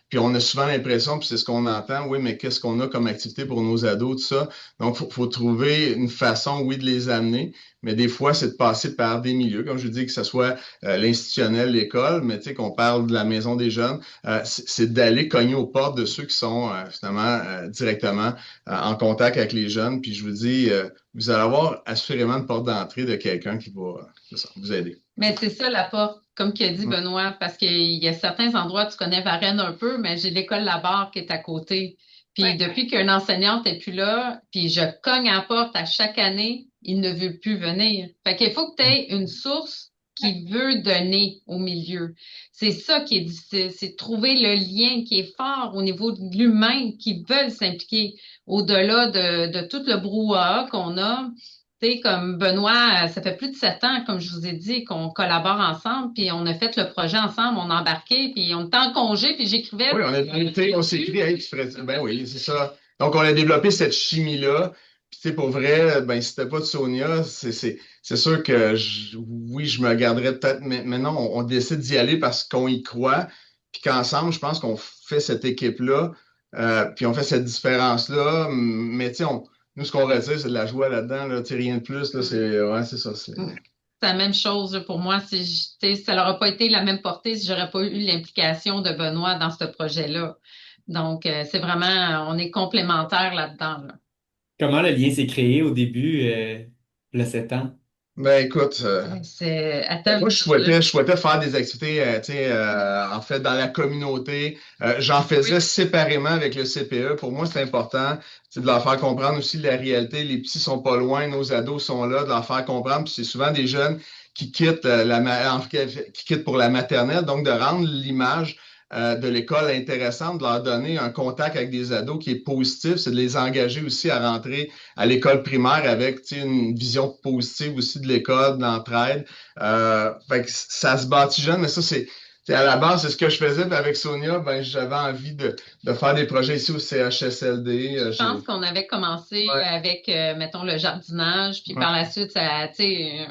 puis on a souvent l'impression, puis c'est ce qu'on entend, oui, mais qu'est-ce qu'on a comme activité pour nos ados, tout ça. Donc, faut trouver une façon, oui, de les amener, mais des fois, c'est de passer par des milieux, comme je dis, que ce soit l'institutionnel, l'école, mais tu sais, qu'on parle de la maison des jeunes, c'est d'aller cogner aux portes de ceux qui sont finalement directement en contact avec les jeunes. Puis je vous dis, vous allez avoir assurément une porte d'entrée de quelqu'un qui va c'est ça, vous aider. Mais c'est ça la porte, comme qu'a dit Benoît, parce qu'il y a certains endroits, tu connais Varennes un peu, mais j'ai l'école Labarre qui est à côté. Puis depuis qu'une enseignante n'est plus là, puis je cogne à la porte à chaque année, il ne veut plus venir. Fait qu'il faut que tu aies une source qui veut donner au milieu. C'est ça qui est difficile, c'est de trouver le lien qui est fort au niveau de l'humain qui veulent s'impliquer au-delà de tout le brouhaha qu'on a. Tu sais, comme Benoît, ça fait plus de 7 ans, comme je vous ai dit, qu'on collabore ensemble, puis on a fait le projet ensemble, on a embarqué, puis on était en congé, puis j'écrivais. Oui, on s'est écrit, hey, ben oui, c'est ça. Donc, on a développé cette chimie-là. Puis, tu sais, pour vrai, ben, si c'était pas de Sonia, c'est sûr que, oui, je me garderais peut-être, mais non, on décide d'y aller parce qu'on y croit, puis qu'ensemble, je pense qu'on fait cette équipe-là, puis on fait cette différence-là, mais tu sais, nous, ce qu'on retire, c'est de la joie là-dedans, là, tu sais, rien de plus, là, c'est ça. C'est la même chose là, pour moi. Ça n'aurait pas été la même portée si j'aurais pas eu l'implication de Benoît dans ce projet-là. Donc, c'est vraiment, on est complémentaires là-dedans. Là. Comment le lien s'est créé au début, le 7 ans? Ben écoute, moi je souhaitais faire des activités, tu sais, en fait, dans la communauté. J'en faisais séparément avec le CPE. Pour moi, c'est important, c'est de leur faire comprendre aussi la réalité. Les petits sont pas loin, nos ados sont là, de leur faire comprendre. Puis c'est souvent des jeunes qui quittent qui quittent pour la maternelle, donc de rendre l'image de l'école intéressante, de leur donner un contact avec des ados qui est positif, c'est de les engager aussi à rentrer à l'école primaire avec une vision positive aussi de l'école, de l'entraide. Fait que ça se bâtit jeune, mais ça, c'est à la base, c'est ce que je faisais. Puis avec Sonia, ben, j'avais envie de faire des projets ici au CHSLD. Je pense qu'on avait commencé avec, mettons, le jardinage, puis par la suite, ça, tu sais,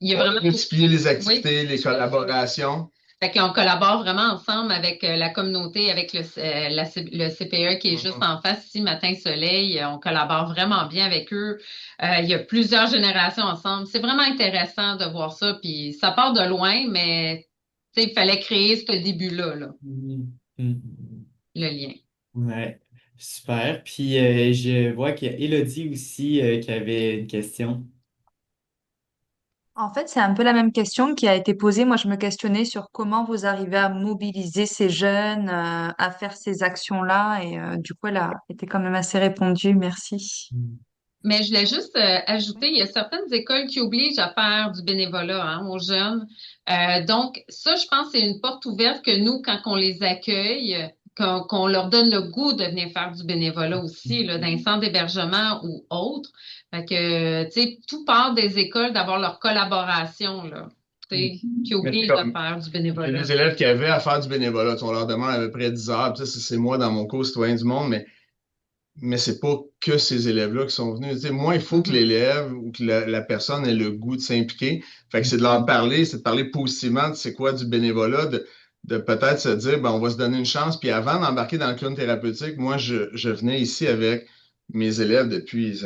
il y a vraiment multiplier les activités, les collaborations. Fait qu'on collabore vraiment ensemble avec la communauté, avec le CPE qui est juste en face ici, Matin Soleil. On collabore vraiment bien avec eux. Il y a plusieurs générations ensemble. C'est vraiment intéressant de voir ça. Puis ça part de loin, mais il fallait créer ce début-là. Là. Mhm. le lien. Ouais, super. Puis je vois qu'il y a Élodie aussi qui avait une question. En fait, c'est un peu la même question qui a été posée. Moi, je me questionnais sur comment vous arrivez à mobiliser ces jeunes, à faire ces actions-là. Et du coup, elle a été quand même assez répondue. Merci. Mm. Mais je voulais juste ajouter, il y a certaines écoles qui obligent à faire du bénévolat hein, aux jeunes. Donc, ça, je pense, c'est une porte ouverte que nous, quand on les accueille, qu'on leur donne le goût de venir faire du bénévolat aussi, là, dans un centre d'hébergement ou autre. Fait que, tu sais, tout part des écoles d'avoir leur collaboration, là, tu Mm. sais, qui Mais c'est oblige à comme faire du j'ai bénévolat. des élèves qui avaient à faire du bénévolat. Tu sais, on leur demande à peu près 10 heures. Puis ça, c'est moi dans mon cours Citoyen du monde, mais c'est pas que ces élèves-là qui sont venus. Tu sais, moi, il faut que Mhm. l'élève ou que la personne ait le goût de s'impliquer. Fait que c'est de leur parler, c'est de parler positivement de c'est quoi du bénévolat, de peut-être se dire, ben, on va se donner une chance. Puis avant d'embarquer dans le clown thérapeutique, moi, je venais ici avec mes élèves depuis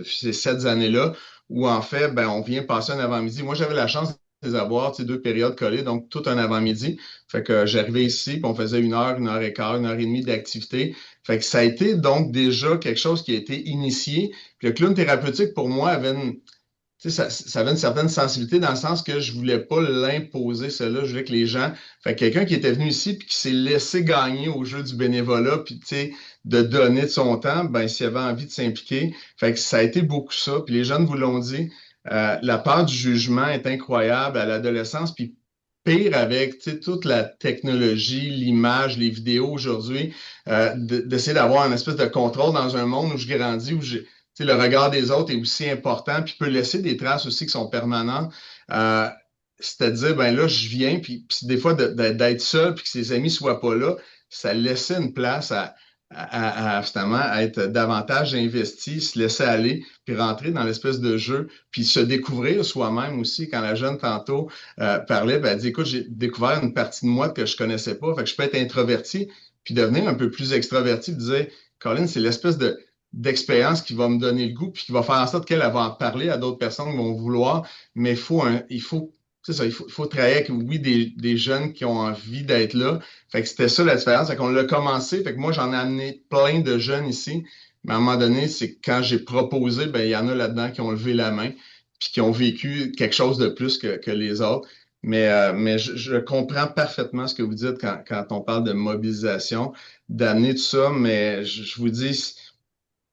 ces 7 années-là, où en fait, ben, on vient passer un avant-midi. Moi, j'avais la chance de les avoir, tu sais, 2 périodes collées, donc tout un avant-midi. Fait que j'arrivais ici, puis on faisait 1 heure, 1 heure et quart, 1 heure et demie d'activité. Fait que ça a été donc déjà quelque chose qui a été initié. Puis le clown thérapeutique, pour moi, avait tu sais, ça avait une certaine sensibilité dans le sens que je voulais pas l'imposer, cela. Je voulais que les gens. Fait que quelqu'un qui était venu ici puis qui s'est laissé gagner au jeu du bénévolat, puis tu sais, de donner de son temps, ben s'il avait envie de s'impliquer. Fait que ça a été beaucoup ça. Puis les jeunes vous l'ont dit, la peur du jugement est incroyable à l'adolescence. Puis pire avec tu sais, toute la technologie, l'image, les vidéos aujourd'hui, d'essayer d'avoir une espèce de contrôle dans un monde où je grandis, où j'ai tu sais, le regard des autres est aussi important, puis peut laisser des traces aussi qui sont permanentes. Euh, C'est-à-dire, ben là, je viens, puis des fois, d'être seul, puis que ses amis ne soient pas là, ça laissait une place justement, à être davantage investi, se laisser aller, puis rentrer dans l'espèce de jeu, puis se découvrir soi-même aussi. Quand la jeune, tantôt, parlait, ben, elle dit, écoute, j'ai découvert une partie de moi que je connaissais pas, fait que je peux être introverti, puis devenir un peu plus extraverti, puis dire, Colin, c'est l'espèce d'expérience qui va me donner le goût, puis qui va faire en sorte qu'elle va en parler à d'autres personnes qui vont vouloir, mais c'est ça, il faut travailler avec, oui, des jeunes qui ont envie d'être là. Fait que c'était ça la différence. Fait qu'on l'a commencé. Fait que moi, j'en ai amené plein de jeunes ici. Mais à un moment donné, c'est que quand j'ai proposé, ben, il y en a là-dedans qui ont levé la main, puis qui ont vécu quelque chose de plus que les autres. Mais je comprends parfaitement ce que vous dites quand on parle de mobilisation, d'amener tout ça, mais je vous dis,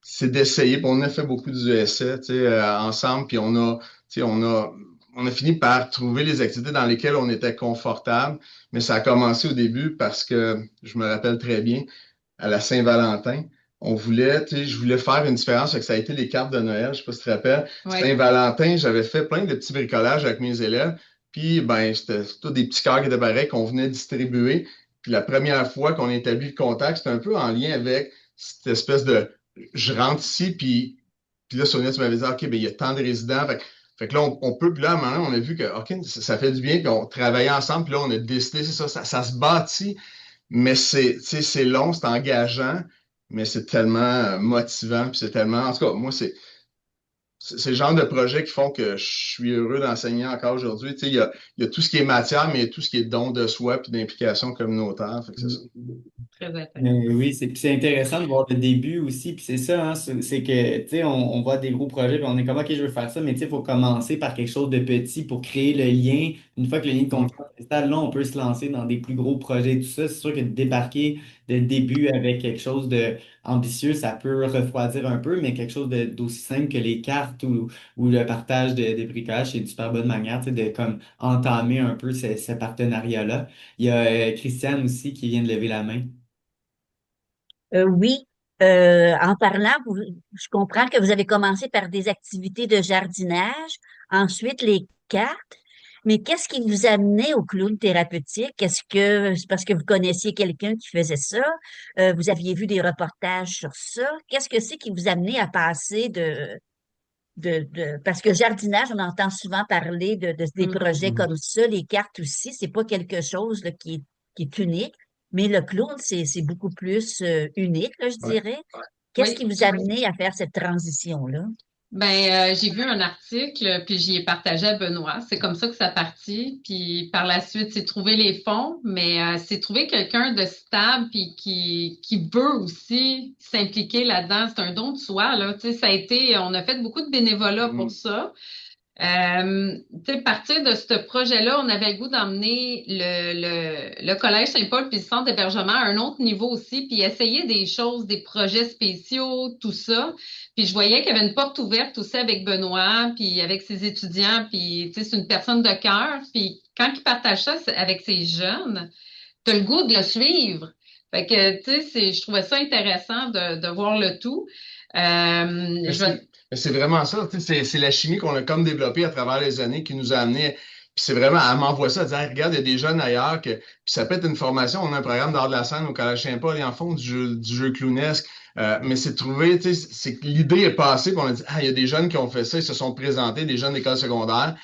c'est d'essayer. Puis on a fait beaucoup d'essais, tu sais, ensemble, puis tu sais, on a fini par trouver les activités dans lesquelles on était confortable, mais ça a commencé au début parce que je me rappelle très bien, à la Saint-Valentin, tu sais, je voulais faire une différence, fait que ça a été les cartes de Noël, je sais pas si tu te rappelles. Oui. Saint-Valentin, j'avais fait plein de petits bricolages avec mes élèves, puis ben, c'était tous des petits cœurs qui étaient pareils qu'on venait distribuer. Puis la première fois qu'on a établi le contact, c'était un peu en lien avec cette espèce de je rentre ici, puis là, Sonia, tu m'avais dit, OK, ben, il y a tant de résidents. Fait que là, on peut, puis là, maintenant, on a vu que, OK, ça fait du bien, puis on travaillait ensemble, puis là, on a décidé, c'est ça se bâtit, mais tu sais, c'est long, c'est engageant, mais c'est tellement motivant, puis c'est tellement, en tout cas, moi, c'est le genre de projet qui font que je suis heureux d'enseigner encore aujourd'hui. Tu sais, il y a tout ce qui est matière, mais il y a tout ce qui est don de soi, puis d'implication communautaire. Fait que c'est ça. Très intéressant. Mais oui, c'est intéressant de voir le début aussi, puis c'est ça, hein, c'est que, tu sais, on voit des gros projets, puis on est comme, OK, je veux faire ça, mais tu sais, il faut commencer par quelque chose de petit pour créer le lien. Une fois que le lien de confiance est stable, là, on peut se lancer dans des plus gros projets, tout ça. C'est sûr que de débarquer dès le début avec quelque chose de ambitieux, ça peut refroidir un peu, mais quelque chose d'aussi simple que les cartes ou le partage des bricolages, c'est une super bonne manière, tu sais, de comme entamer un peu ce partenariat-là. Il y a Christiane aussi qui vient de lever la main. Oui, en parlant, je comprends que vous avez commencé par des activités de jardinage, ensuite les cartes, mais qu'est-ce qui vous a amené au clown thérapeutique? Est-ce que c'est parce que vous connaissiez quelqu'un qui faisait ça? Vous aviez vu des reportages sur ça? Qu'est-ce que c'est qui vous a amené à passer parce que jardinage, on entend souvent parler des projets Mhm. comme ça, les cartes aussi, c'est pas quelque chose là, qui est unique, mais le clown, c'est beaucoup plus unique, là, je Ouais. dirais. Qu'est-ce Oui. qui vous a amené à faire cette transition-là? J'ai vu un article, puis j'y ai partagé à Benoît. C'est comme ça que ça partit. Puis par la suite, c'est trouver les fonds, mais c'est trouver quelqu'un de stable puis qui veut aussi s'impliquer là-dedans. C'est un don de soi, là. Tu sais, on a fait beaucoup de bénévolat pour ça. Partir de ce projet-là, on avait le goût d'emmener le Collège Saint-Paul puis le centre d'hébergement à un autre niveau aussi, puis essayer des choses, des projets spéciaux, tout ça. Puis je voyais qu'il y avait une porte ouverte aussi avec Benoît, puis avec ses étudiants, puis c'est une personne de cœur. Puis quand il partage ça avec ses jeunes, t'as le goût de le suivre. Fait que, je trouvais ça intéressant de voir le tout. C'est vraiment ça, c'est la chimie qu'on a comme développée à travers les années qui nous a amené. Puis c'est vraiment, elle m'envoie ça, elle dit, hey, regarde, il y a des jeunes ailleurs puis ça peut être une formation. On a un programme d'art de la scène au Collège Saint-Paul, ils en font du jeu clownesque. Mais c'est trouvé, c'est que l'idée est passée, puis on a dit, il y a des jeunes qui ont fait ça, ils se sont présentés, des jeunes d'école secondaire.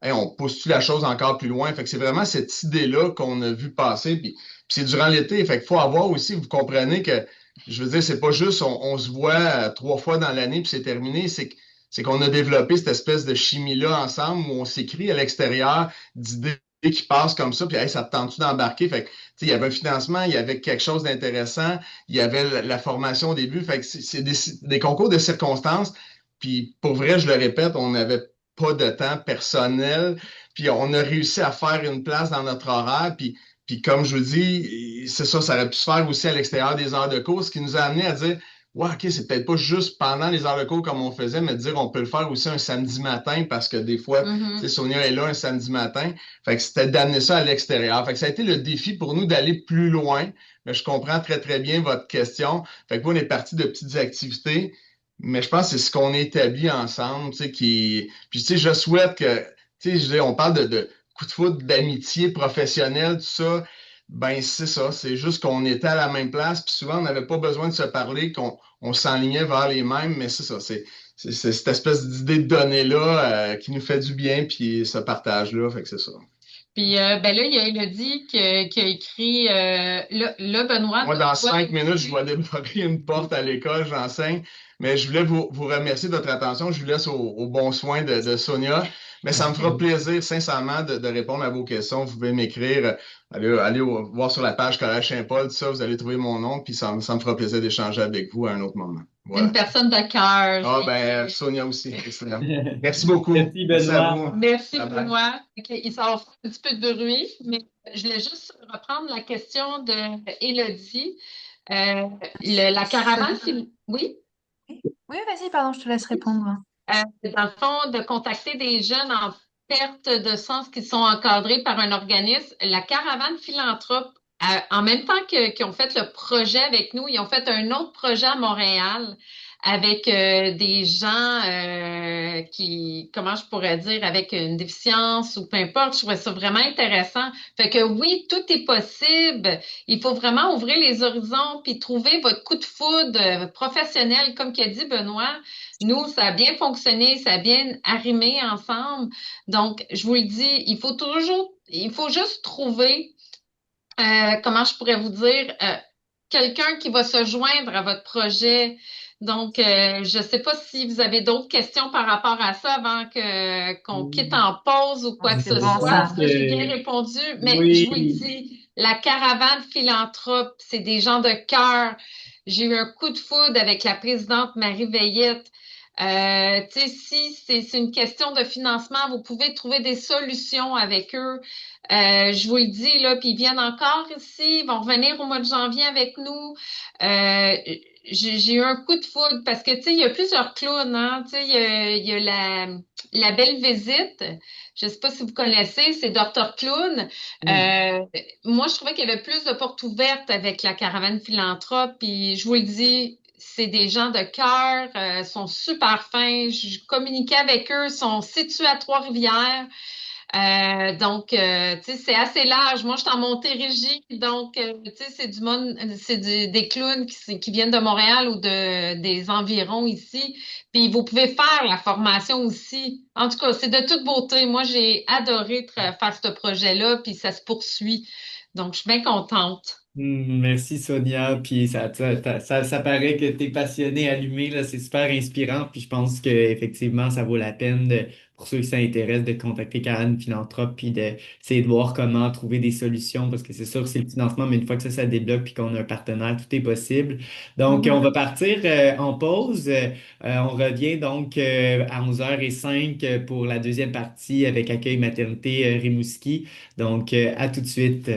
Hey, on pousse-tu la chose encore plus loin? Fait que c'est vraiment cette idée-là qu'on a vu passer, puis c'est durant l'été. Fait qu'il faut avoir aussi, vous comprenez que je veux dire, c'est pas juste on se voit 3 fois dans l'année puis c'est terminé. C'est qu'on a développé cette espèce de chimie-là ensemble où on s'écrit à l'extérieur d'idées qui passent comme ça, puis hey, ça te tente-tu d'embarquer? Fait que, il y avait un financement, il y avait quelque chose d'intéressant, il y avait la formation au début. Fait que c'est des concours de circonstances. Puis pour vrai, je le répète, on n'avait pas de temps personnel. Puis on a réussi à faire une place dans notre horaire. Puis comme je vous dis, c'est ça aurait pu se faire aussi à l'extérieur des heures de cours, ce qui nous a amené à dire, ouais, OK, c'est peut-être pas juste pendant les heures de cours comme on faisait, mais de dire on peut le faire aussi un samedi matin parce que des fois, Sonia est là un samedi matin. Fait que c'était d'amener ça à l'extérieur. Fait que ça a été le défi pour nous d'aller plus loin. Mais je comprends très, très bien votre question. Fait que vous, on est parti de petites activités, mais je pense que c'est ce qu'on a établi ensemble, Puis, je souhaite que, on parle de coup de foudre, d'amitié professionnelle, tout ça. Ben, c'est ça. C'est juste qu'on était à la même place, puis souvent, on n'avait pas besoin de se parler, qu'on s'enlignait vers les mêmes, mais c'est ça. C'est cette espèce d'idée de données-là qui nous fait du bien, puis ce partage-là, fait que c'est ça. Puis là, il y a Élodie qui a écrit là, Benoît. Moi, dans 5 minutes, je dois débloquer une porte à l'école, j'enseigne. Mais je voulais vous remercier de votre attention. Je vous laisse au bon soin de Sonia. Mais ça me fera plaisir, sincèrement, de répondre à vos questions. Vous pouvez m'écrire, allez voir sur la page Collège Saint-Paul, tout ça, vous allez trouver mon nom, puis ça me fera plaisir d'échanger avec vous à un autre moment. Voilà. Une personne de cœur. Sonia aussi. Merci beaucoup. Merci, Benoît. Merci, Benoît. Il sort un petit peu de bruit, mais je voulais juste reprendre la question de Élodie. La caravane, oui? Oui, vas-y, pardon, je te laisse répondre. Dans le fond, de contacter des jeunes en perte de sens qui sont encadrés par un organisme. La caravane philanthrope, en même temps qu'ils ont fait le projet avec nous, ils ont fait un autre projet à Montréal avec des gens qui, comment je pourrais dire, avec une déficience ou peu importe. Je trouvais ça vraiment intéressant. Fait que oui, tout est possible. Il faut vraiment ouvrir les horizons puis trouver votre coup de foudre professionnel, comme qu'a dit Benoît. Nous, ça a bien fonctionné, ça a bien arrimé ensemble. Donc, je vous le dis, il faut juste trouver, comment je pourrais vous dire, quelqu'un qui va se joindre à votre projet. Donc, je ne sais pas si vous avez d'autres questions par rapport à ça avant qu'on quitte en pause ou quoi que ce soit. Parce que j'ai bien répondu, mais je vous le dis, la caravane philanthrope, c'est des gens de cœur. J'ai eu un coup de foudre avec la présidente Marie Veillette. Si c'est une question de financement, vous pouvez trouver des solutions avec eux. Je vous le dis, là, puis ils viennent encore ici, ils vont revenir au mois de janvier avec nous. J'ai eu un coup de foudre parce que, il y a plusieurs clowns, hein, il y a la Belle Visite. Je ne sais pas si vous connaissez, c'est Dr. Clown. Moi, je trouvais qu'il y avait plus de portes ouvertes avec la caravane philanthrope, puis je vous le dis, c'est des gens de cœur, sont super fins. Je communiquais avec eux, sont situés à Trois-Rivières. Donc, c'est assez large. Moi, je suis en Montérégie, donc, c'est du monde, des clowns qui viennent de Montréal ou des environs ici. Puis, vous pouvez faire la formation aussi. En tout cas, c'est de toute beauté. Moi, j'ai adoré faire ce projet-là, puis ça se poursuit. Donc, je suis bien contente. Merci Sonia, puis ça paraît que tu es passionnée, allumée, là, c'est super inspirant, puis je pense que effectivement ça vaut la peine pour ceux qui s'intéressent de contacter Karen Philanthrope, puis d'essayer de voir comment trouver des solutions, parce que c'est sûr que c'est le financement, mais une fois que ça débloque, puis qu'on a un partenaire, tout est possible. Donc on va partir en pause. On revient donc à 11h05 pour la deuxième partie avec Accueil Maternité Rimouski. Donc à tout de suite.